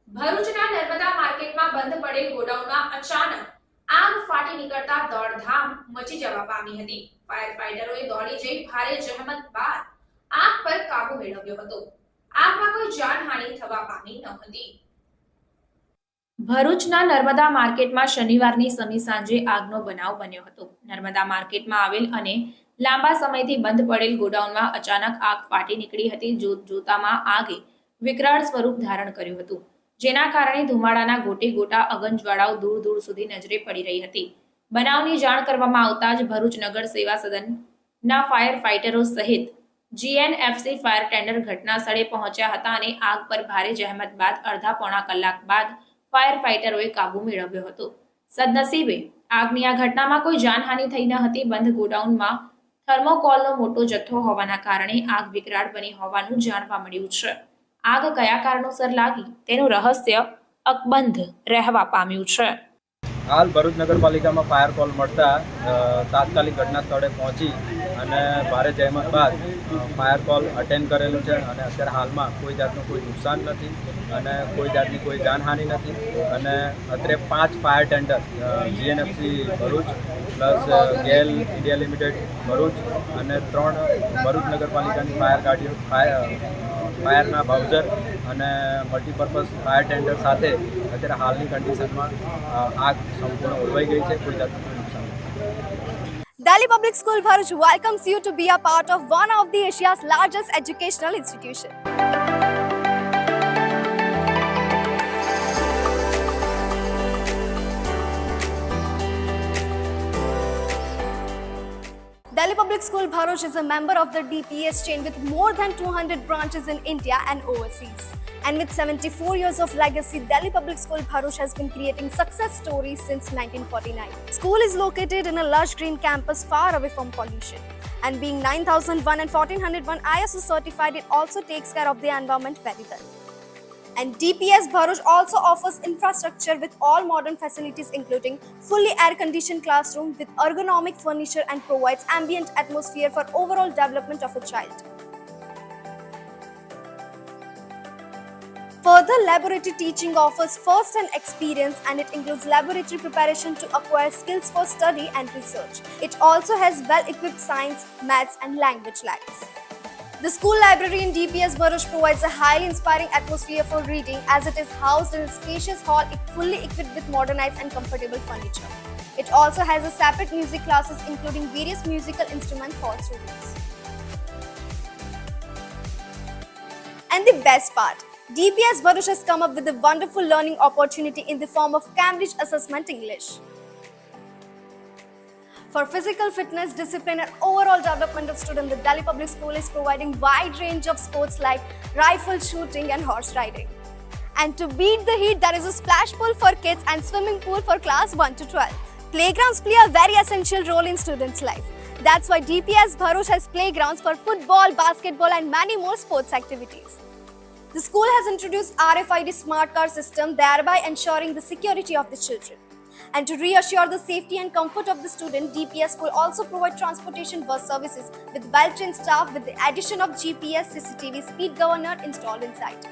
ભરૂચના નર્મદા માર્કેટમાં બંધ પડેલ ગોડાઉનમાં અચાનક આગ ફાટી નીકળતા દોડધામ મચી જવા પામી હતી. ફાયર ફાઈટરોએ દોડી જઈ ભારે જહેમત બાદ આગ પર કાબુ મેળવ્યો હતો. આગમાં કોઈ જાનહાનિ થવા પામી ન હતી. ભરૂચના નર્મદા માર્કેટમાં શનિવારની સમી સાંજે આગનો બનાવ બન્યો હતો. નર્મદા માર્કેટમાં આવેલ અને લાંબા સમયથી બંધ પડેલ ગોડાઉનમાં અચાનક આગ ફાટી નીકળી હતી. જોતામાં આગે વિકરાળ સ્વરૂપ ધારણ કર્યું હતું, જેના કારણે ધુમાડાના ગોટે ગોટા અગનજ્વાળાઓ દૂર દૂર સુધી નજરે પડી રહી હતી. બનાવની જાણ કરવામાં આવતા જ ભરૂચ નગર સેવા સદનના ફાયર ફાઈટરો સહિત જીએનએફસી ફાયર ટેન્ડર ઘટના સ્થળે પહોંચ્યા હતા અને આગ પર ભારે જહેમત બાદ અડધા પોણા કલાક બાદ ફાયર ફાઈટરોએ કાબુ મેળવ્યો હતો. સદનસીબે આગની આ ઘટનામાં કોઈ જાનહાનિ થઈ ન હતી. બંધ ગોડાઉનમાં થર્મોકોલનો મોટો જથ્થો હોવાના કારણે આગ વિકરાળ બની હોવાનું જાણવા મળ્યું છે. આગ કયા કારણોસર લાગી તેનું રહસ્ય અકબંધ રહેવા પામ્યું છે. હાલ ભરૂચ નગરપાલિકામાં ફાયર કોલ મળતા તાત્કાલિક ઘટના સ્થળે પહોંચી અને ભારે જહેમત બાદ ફાયર કોલ અટેન્ડ કરેલું છે અને અત્યારે હાલમાં કોઈ જાતનું કોઈ નુકસાન નથી અને કોઈ જાતની કોઈ જાનહાનિ નથી. અને અત્યારે 5 fire tender GNFC Bharuch plus GAIL India limited Bharuch અને 3 ભરૂચ નગરપાલિકાની ફાયર ગાડીઓ ફાયરના બાઉઝર અને મલ્ટીપર્પઝ ફાયર ટેન્ડર સાથે અત્યારે હાલની કન્ડિશનમાં આગ સંપૂર્ણ ઓલવાઈ ગઈ છે. કોઈ જાતનું કોઈ નુકસાન નથી. Delhi Public School Bharuch welcomes you to be a part of one of the Asia's largest educational institution. Delhi Public School Bharuch is a member of the DPS chain with more than 200 branches in India and overseas. And with 74 years of legacy, Delhi Public School Bharuch has been creating success stories since 1949. School is located in a lush green campus far away from pollution. And being 9001 and 1401 ISO certified, it also takes care of the environment very well. And DPS Bharuch also offers infrastructure with all modern facilities including fully air-conditioned classroom with ergonomic furniture and provides ambient atmosphere for overall development of a child. Further, laboratory teaching offers first-hand experience and it includes laboratory preparation to acquire skills for study and research. It also has well-equipped science, maths and language labs. The school library in DPS Bharuch provides a highly inspiring atmosphere for reading as it is housed in a spacious hall fully equipped with modernized and comfortable furniture. It also has a separate music classes including various musical instruments for students. And the best part, DPS Bharuch has come up with a wonderful learning opportunity in the form of Cambridge Assessment English. For physical fitness, discipline and overall development of students, the Delhi Public School is providing wide range of sports like rifle shooting and horse riding. And to beat the heat, there is a splash pool for kids and swimming pool for class 1 to 12. Playgrounds play a very essential role in students' life. That's why DPS Bharuch has playgrounds for football, basketball and many more sports activities. The school has introduced RFID smart card system, thereby ensuring the security of the children. And to reassure the safety and comfort of the student, DPS will also provide transportation bus services with well-trained staff with the addition of GPS CCTV speed governor installed inside.